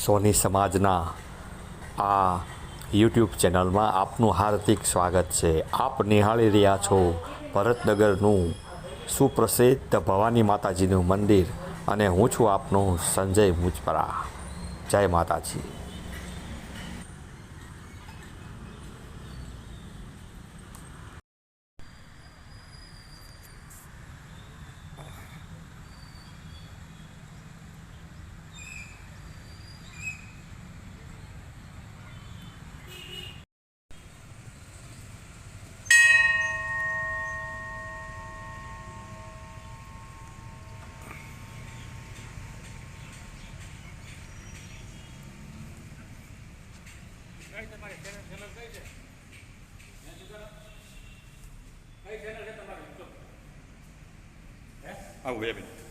સોની સમાજના આ યુટ્યુબ ચેનલમાં આપનું હાર્દિક સ્વાગત છે। આપ નિહાળી રહ્યા છો ભરતનગરનું સુપ્રસિદ્ધ ભવાની માતાજીનું મંદિર અને હું છું આપનો સંજય મુજપરા। જય માતાજી। તમારી ચેનલ કઈ છે? કઈ ચેનલ છે તમારી? આવું બે મિનિટ।